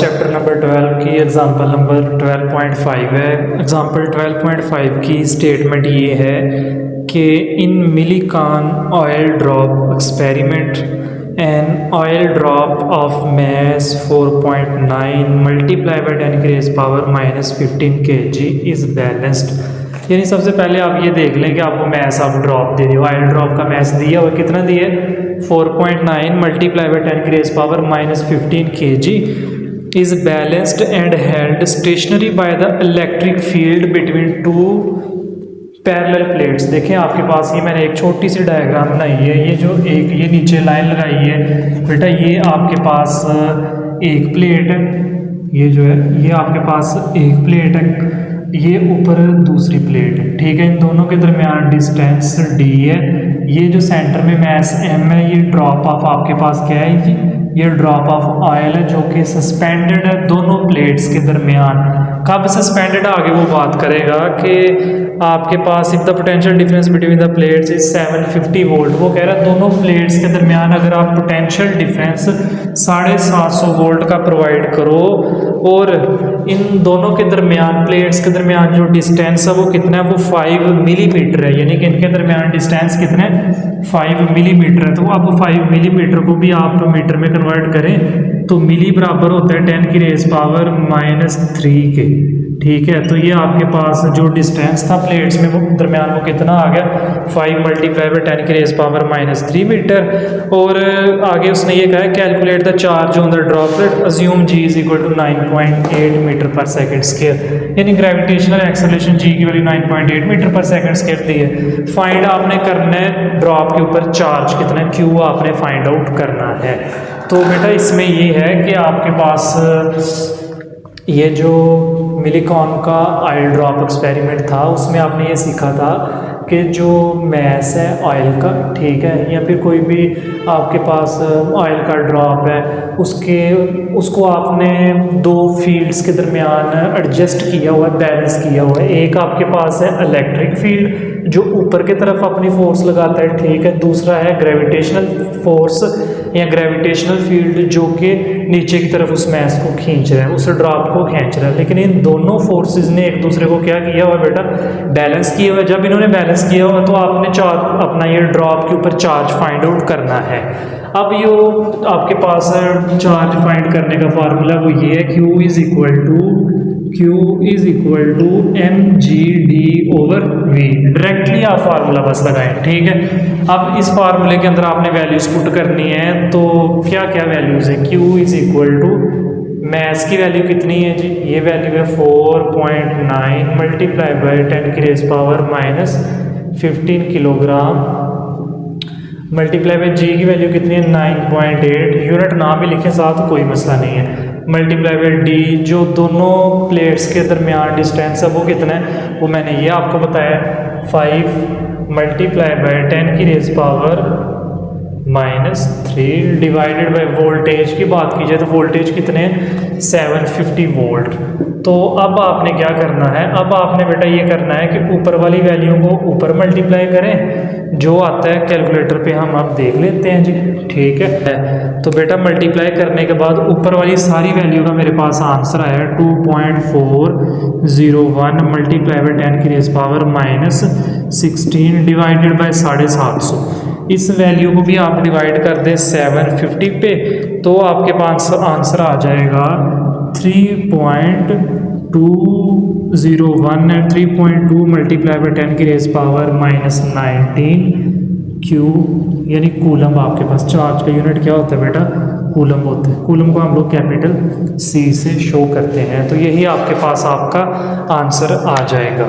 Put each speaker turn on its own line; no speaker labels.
Chapter number 12 की example number 12.5 है। Example 12.5 की स्टेटमेंट ये है कि in Millikan oil drop experiment an oil drop of mass 4.9 multiply by 10 की raise power -15 kg is balanced. यानी सबसे पहले आप ये देख लें कि आपको मैस आप ड्रॉप दे दिया, ऑयल ड्रॉप का मैस दिया हुआ कितना दिया, 4.9 मल्टीप्लाई बाय 10 की raise power -15 kg is balanced and held stationary by the electric field between two parallel plates। देखें आपके पास ये मैंने एक छोटी सी डायग्राम बनाई है, ये जो एक ये नीचे लाइन लगाई है बेटा, ये आपके पास एक प्लेट है, ये जो है ये आपके पास एक प्लेट है, ये ऊपर दूसरी प्लेट है, ठीक है। इन दोनों के दरमियान डिस्टेंस d है, ये जो सेंटर में मैस m है, ये ड्रॉप ऑफ आपके पास क्या है, ये ड्रॉप ऑफ ऑयल है जो कि सस्पेंडेड है दोनों प्लेट्स के दरमियान। कब सस्पेंडेड आगे वो बात करेगा कि आपके पास if the potential difference between the plates is 750 volt, वो कह रहा है दोनों प्लेट्स के दरमियान अगर आप पोटेंशियल डिफरेंस 750 वोल्ट का प्रोवाइड करो और इन दोनों के दरमियान प्लेट्स के दरमियान जो डिस्टेंस है वो कितना है, वो 5 मिलीमीटर है, यानी कि इनके दरमियान डिस्टेंस कितना है, 5 मिलीमीटर है। तो अब 5 मिलीमीटर को भी आप मीटर में कन्वर्ट करें तो मिली बराबर होता है 10 की रेज़ पावर -3 के, ठीक है। तो ये आपके पास जो डिस्टेंस था प्लेट्स में वो दरमियान वो कितना आ गया, 5 मल्टीप्लाई बाय 10 की रेज़ पावर -3 मीटर। और आगे उसने ये कहा है calculate the charge on the droplet assume g is equal to 9.8 metre per second square, यानी ग्रेविटेशनल एक्सेलरेशन g की value 9.8 metre per second square दी है। फाइंड आपने करना है ड्रॉप के ऊपर चार्ज कितना है, q आपने फाइंड आउट करना है। तो बेटा इसमें ये है कि आपके पास ये जो मिलीकॉन का ऑयल ड्रॉप एक्सपेरिमेंट था उसमें आपने ये सीखा था कि जो मैस है ऑयल का, ठीक है, या फिर कोई भी आपके पास ऑयल का ड्रॉप है उसको आपने दो फील्ड्स के दरमियान एडजस्ट किया हुआ है, बैलेंस किया हुआ है। एक आपके पास है इलेक्ट्रिक फील्ड जो ऊपर की तरफ अपनी फोर्स लगाता है, ठीक है, दूसरा है ग्रेविटेशनल फोर्स या ग्रेविटेशनल फील्ड जो कि नीचे की तरफ उस मैस को खींच रहा है, उस ड्रॉप को खींच रहा है। लेकिन इन दोनों फोर्सेस ने एक दूसरे को क्या किया हुआ है बेटा, बैलेंस किया हुआ है। जब इन्होंने बैलेंस किया हुआ तो आपने अपना ये ड्रॉप के ऊपर चार्ज फाइंड आउट करना है। अब ये आपके पास चार्ज फाइंड करने का फार्मूला वो ये है, Q is equal to mgd/v। Directly आप फार्मूला बस लगाएं, ठीक है। अब इस फार्मूले के अंदर आपने वैल्यूज पुट करनी है, तो क्या क्या वैल्यूज है, Q is equal to mass की वैल्यू कितनी है जी, ये वैल्यू है 4.9 मल्टीप्लाई बाय 10 की raise power -15 kilogram multiply by g की वैल्यू कितनी है 9.8, यूनिट ना भी लिखें साथ कोई मसला नहीं है, मल्टीप्लाई बाय डी जो दोनों प्लेट्स के दरमियान डिस्टेंस है वो कितना है, वो मैंने ये आपको बताया 5 मल्टीप्लाई बाय 10 की raise power -3 divided by voltage की बात की जाए तो वोल्टेज कितने हैं 750 वोल्ट। तो अब आपने क्या करना है, अब आपने बेटा ये करना है कि ऊपर वाली वैल्यू को ऊपर मल्टीप्लाई करें, जो आता है कैलकुलेटर पे हम अब देख लेते हैं जी, ठीक है। तो बेटा मल्टीप्लाई करने के बाद ऊपर वाली सारी वैल्यू का मेरे पास आंसर आया 2.401 मल्टीप्लाई बाय 10 की रेज़ पावर -16 डिवाइडेड बाय 750। इस वैल्यू को भी आप डिवाइड कर दें 750 पे तो आपके पास आंसर आ जाएगा 3.201 है, 3.2 मल्टीप्लाई बाय 10 की रेज़ पावर -19 Q, यानी कूलम। आपके पास चार्ज का यूनिट क्या होता है बेटा, कूलम होता है। कूलम को हम लोग कैपिटल C से शो करते हैं। तो यही आपके पास आपका आंसर आ जाएगा।